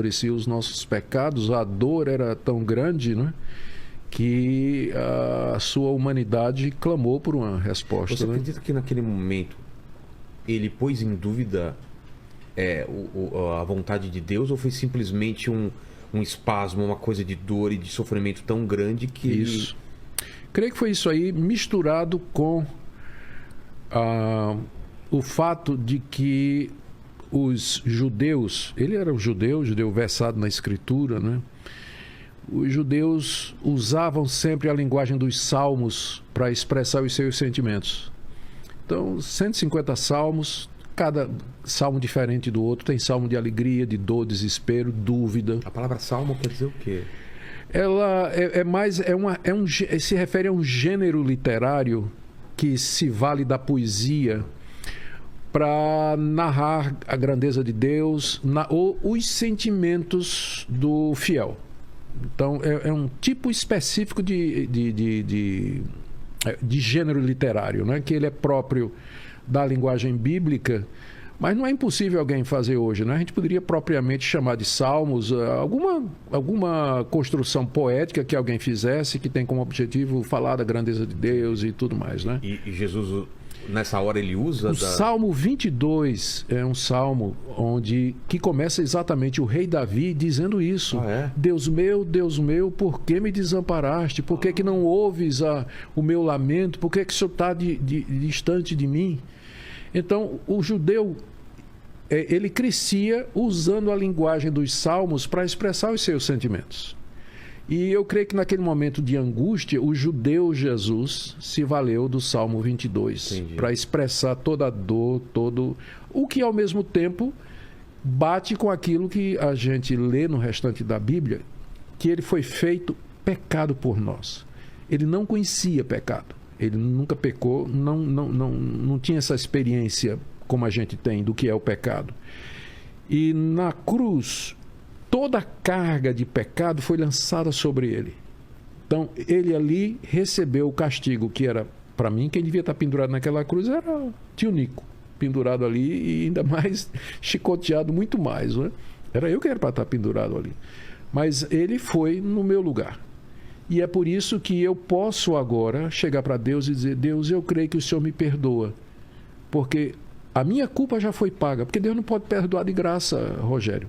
sobre si os nossos pecados, a dor era tão grande, né, que a sua humanidade clamou por uma resposta. Você né? acredita que naquele momento ele pôs em dúvida a vontade de Deus, ou foi simplesmente um espasmo, uma coisa de dor e de sofrimento tão grande que... Isso. Creio que foi isso aí, misturado com o fato de que os judeus, ele era um judeu versado na escritura, né? Os judeus usavam sempre a linguagem dos salmos para expressar os seus sentimentos. Então, 150 salmos, cada salmo diferente do outro. Tem salmo de alegria, de dor, desespero, dúvida. A palavra salmo quer dizer o quê? Ela se refere a um gênero literário que se vale da poesia para narrar a grandeza de Deus ou os sentimentos do fiel. Então, é um tipo específico de gênero literário, né? Que ele é próprio da linguagem bíblica, mas não é impossível alguém fazer hoje, né? A gente poderia propriamente chamar de salmos alguma construção poética que alguém fizesse, que tem como objetivo falar da grandeza de Deus e tudo mais, né? E Jesus, nessa hora, ele usa... O Salmo 22 é um salmo que começa exatamente o rei Davi dizendo isso. Deus meu, por que me desamparaste? Por que não ouves o meu lamento? Por que o Senhor está distante de mim? Então, o judeu, ele crescia usando a linguagem dos salmos para expressar os seus sentimentos. E eu creio que naquele momento de angústia, o judeu Jesus se valeu do Salmo 22 para expressar toda a dor, o que ao mesmo tempo bate com aquilo que a gente lê no restante da Bíblia, que ele foi feito pecado por nós. Ele não conhecia pecado, ele nunca pecou, não tinha essa experiência como a gente tem do que é o pecado. E na cruz, toda a carga de pecado foi lançada sobre ele. Então, ele ali recebeu o castigo que era, para mim, quem devia estar pendurado naquela cruz era o tio Nico, pendurado ali e ainda mais chicoteado muito mais. Né? Era eu que era para estar pendurado ali. Mas ele foi no meu lugar. E é por isso que eu posso agora chegar para Deus e dizer: Deus, eu creio que o Senhor me perdoa. Porque a minha culpa já foi paga. Porque Deus não pode perdoar de graça, Rogério.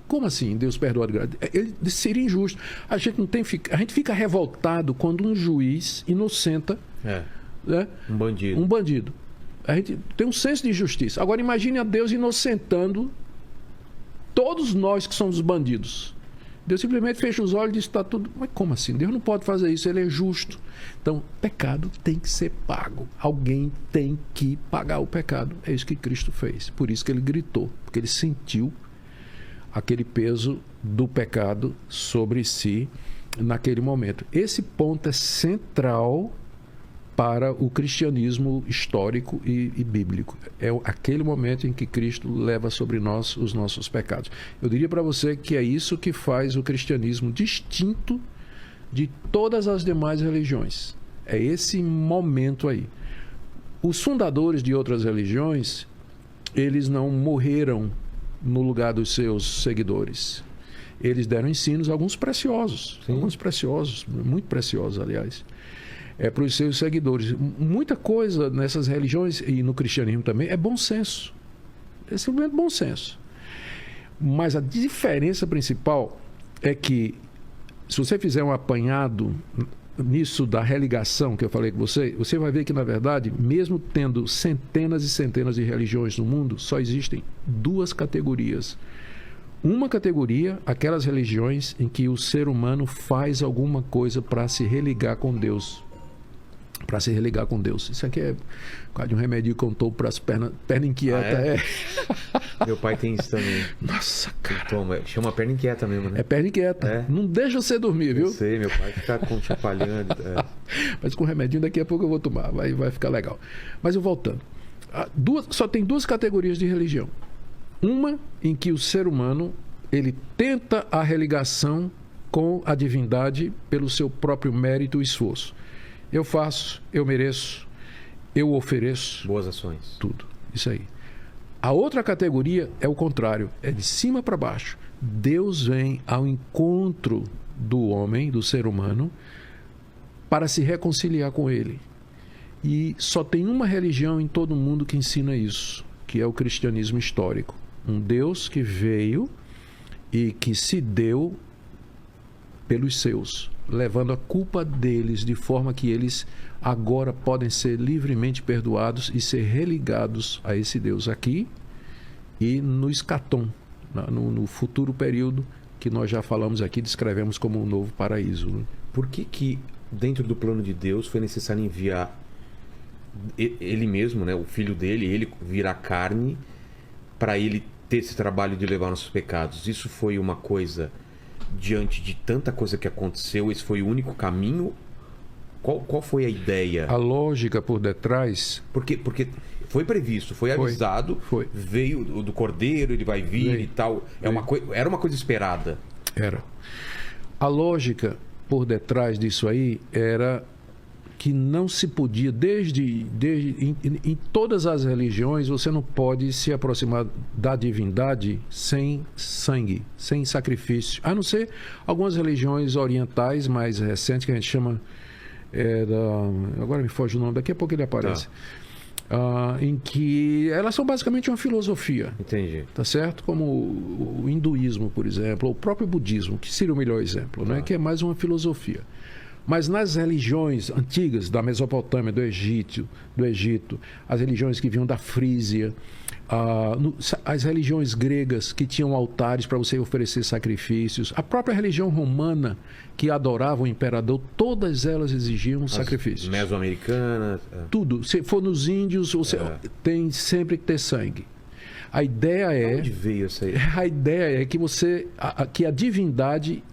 Como assim Deus perdoa de graça? Ele seria injusto. A gente fica revoltado quando um juiz inocenta né? Um bandido. A gente tem um senso de justiça. Agora imagine a Deus inocentando todos nós que somos bandidos. Deus simplesmente fecha os olhos e diz: está tudo. Mas como assim? Deus não pode fazer isso, ele é justo. Então, pecado tem que ser pago. Alguém tem que pagar o pecado. É isso que Cristo fez. Por isso que ele gritou, porque ele sentiu aquele peso do pecado sobre si naquele momento. Esse ponto é central para o cristianismo histórico e bíblico. É aquele momento em que Cristo leva sobre nós os nossos pecados. Eu diria para você que é isso que faz o cristianismo distinto de todas as demais religiões. É esse momento aí. Os fundadores de outras religiões, eles não morreram no lugar dos seus seguidores. Eles deram ensinos, alguns preciosos, muito preciosos, aliás, para os seus seguidores. Muita coisa nessas religiões, e no cristianismo também, é bom senso. É simplesmente bom senso. Mas a diferença principal é que, se você fizer um apanhado nisso da religação que eu falei com você, você vai ver que, na verdade, mesmo tendo centenas e centenas de religiões no mundo, só existem duas categorias. Uma categoria, aquelas religiões em que o ser humano faz alguma coisa para se religar com Deus. Para se religar com Deus. Isso aqui é quase um remédio que eu tomo para as pernas inquieta. Meu pai tem isso também. Nossa, cara. Toma, chama perna inquieta mesmo, né? É perna inquieta. Não deixa você dormir, viu? Eu sei, meu pai fica chacoalhando. Mas com o remedinho daqui a pouco eu vou tomar. Vai ficar legal. Mas eu voltando. Só tem duas categorias de religião. Uma em que o ser humano ele tenta a religação com a divindade pelo seu próprio mérito e esforço. Eu faço, eu mereço, eu ofereço. Boas ações. Tudo. Isso aí. A outra categoria é o contrário, é de cima para baixo. Deus vem ao encontro do homem, do ser humano, para se reconciliar com ele. E só tem uma religião em todo o mundo que ensina isso, que é o cristianismo histórico. Um Deus que veio e que se deu pelos seus, levando a culpa deles, de forma que eles agora podem ser livremente perdoados e ser religados a esse Deus aqui e no escatom, no futuro período que nós já falamos aqui, descrevemos como um novo paraíso. Né? Por que dentro do plano de Deus foi necessário enviar ele mesmo, né, o filho dele, ele virar carne, para ele ter esse trabalho de levar nossos pecados? Isso foi uma coisa, diante de tanta coisa que aconteceu, esse foi o único caminho? Qual foi a ideia? A lógica por detrás... Porque foi previsto, foi avisado, veio do Cordeiro, ele vai vir e tal. Era uma coisa esperada. Era. A lógica por detrás disso aí era que não se podia, em todas as religiões, você não pode se aproximar da divindade sem sangue, sem sacrifício. A não ser algumas religiões orientais mais recentes, que a gente chama... agora me foge o nome, daqui a pouco ele aparece. Em que elas são basicamente uma filosofia. Entendi. Tá certo? Como o hinduísmo, por exemplo, ou o próprio budismo, que seria o melhor exemplo, né? Que é mais uma filosofia. Mas nas religiões antigas da Mesopotâmia, do Egito, as religiões que vinham da Frísia, as religiões gregas que tinham altares para você oferecer sacrifícios, a própria religião romana que adorava o imperador, todas elas exigiam sacrifícios. Mesoamericanas. Tudo. Se for nos índios, você tem sempre que ter sangue. A ideia é... Onde veio isso aí? A ideia é que que a divindade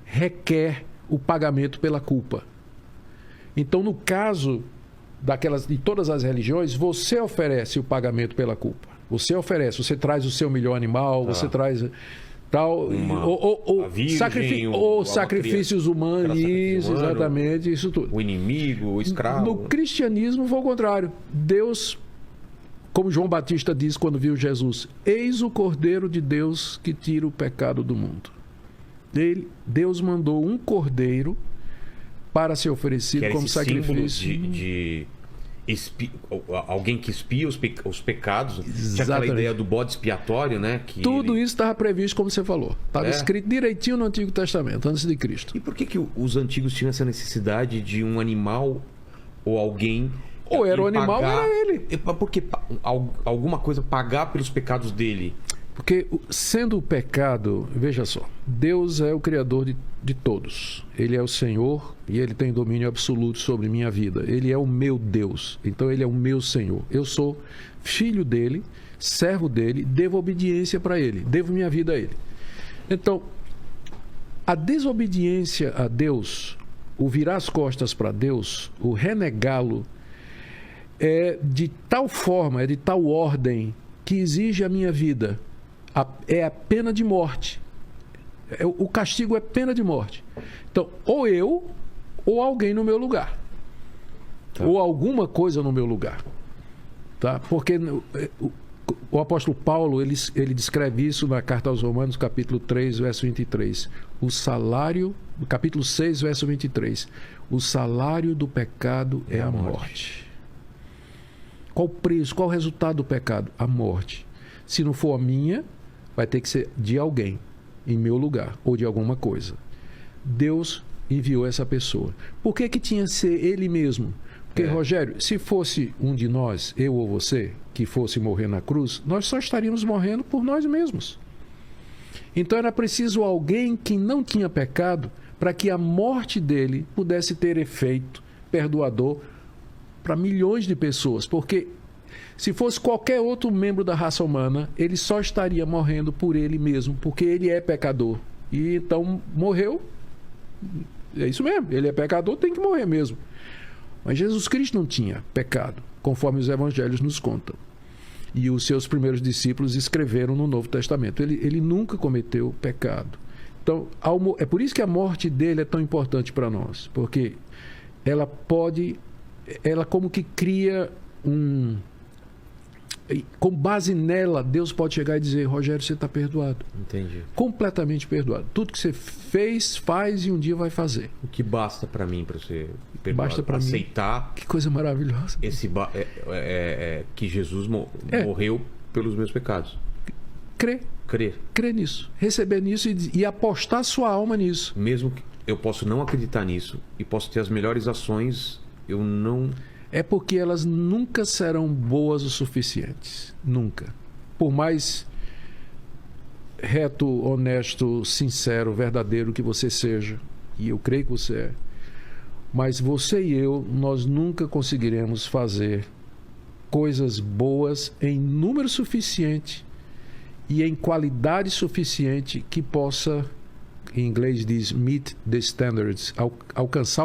requer o pagamento pela culpa. Então, no caso de todas as religiões, você oferece o pagamento pela culpa. Você traz o seu melhor animal, você traz tal, sacrifícios humanos, exatamente, isso tudo. O inimigo, o escravo. No cristianismo foi o contrário. Deus, como João Batista diz quando viu Jesus, eis o Cordeiro de Deus que tira o pecado do mundo. Deus mandou um cordeiro para ser oferecido como sacrifício. Alguém que espia os pecados. Exatamente. Tinha aquela ideia do bode expiatório, né? Tudo isso estava previsto, como você falou. Estava escrito direitinho no Antigo Testamento, antes de Cristo. E por que os antigos tinham essa necessidade de um animal ou alguém... Ou era o animal ou era ele. Porque alguma coisa pagar pelos pecados dele... Porque, sendo o pecado, veja só, Deus é o Criador de todos. Ele é o Senhor e Ele tem domínio absoluto sobre minha vida. Ele é o meu Deus, então Ele é o meu Senhor. Eu sou filho dEle, servo dEle, devo obediência para Ele, devo minha vida a Ele. Então, a desobediência a Deus, o virar as costas para Deus, o renegá-lo, é de tal forma, é de tal ordem, que exige a minha vida. É a pena de morte. O castigo é pena de morte. Então, ou eu, ou alguém no meu lugar. Tá. Ou alguma coisa no meu lugar. Tá? Porque o apóstolo Paulo, ele descreve isso na carta aos Romanos, capítulo 3, verso 23. O salário, no capítulo 6, verso 23. O salário do pecado é a morte. Qual o preço, qual o resultado do pecado? A morte. Se não for a minha, vai ter que ser de alguém em meu lugar, ou de alguma coisa. Deus enviou essa pessoa. Por que tinha que ser ele mesmo? Porque, Rogério, se fosse um de nós, eu ou você, que fosse morrer na cruz, nós só estaríamos morrendo por nós mesmos. Então era preciso alguém que não tinha pecado para que a morte dele pudesse ter efeito perdoador para milhões de pessoas, porque se fosse qualquer outro membro da raça humana, ele só estaria morrendo por ele mesmo, porque ele é pecador. E então morreu, é isso mesmo, ele é pecador, tem que morrer mesmo. Mas Jesus Cristo não tinha pecado, conforme os evangelhos nos contam. E os seus primeiros discípulos escreveram no Novo Testamento. Ele nunca cometeu pecado. Então, é por isso que a morte dele é tão importante para nós, porque ela como que cria com base nela, Deus pode chegar e dizer: Rogério, você está perdoado. Entendi. Completamente perdoado. Tudo que você fez, faz e um dia vai fazer. O que basta para mim para ser perdoado? Basta para aceitar. Que coisa maravilhosa. Que Jesus morreu pelos meus pecados. Crer nisso, receber nisso e apostar sua alma nisso. Mesmo que eu posso não acreditar nisso e posso ter as melhores ações, eu não... É porque elas nunca serão boas o suficientes. Nunca. Por mais reto, honesto, sincero, verdadeiro que você seja, e eu creio que você é, mas você e eu, nós nunca conseguiremos fazer coisas boas em número suficiente e em qualidade suficiente que possa, em inglês diz, meet the standards, alcançar o